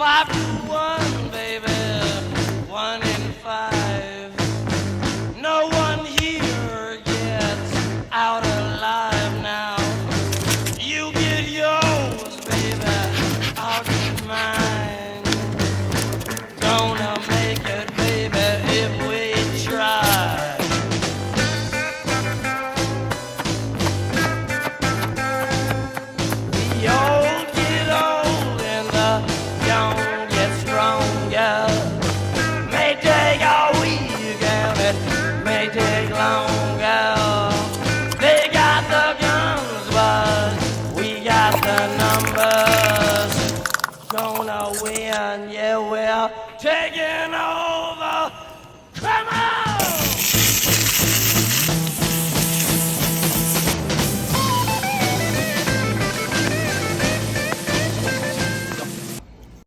5-1, baby, 1 in 5. No one here gets out alive now. You get yours, baby, I'll get mine. Gonna make it, baby, if we try. The old get old and the young get stronger. May take a week and it may take longer. They got the guns, but we got the numbers. Gonna win, yeah, we're taking over.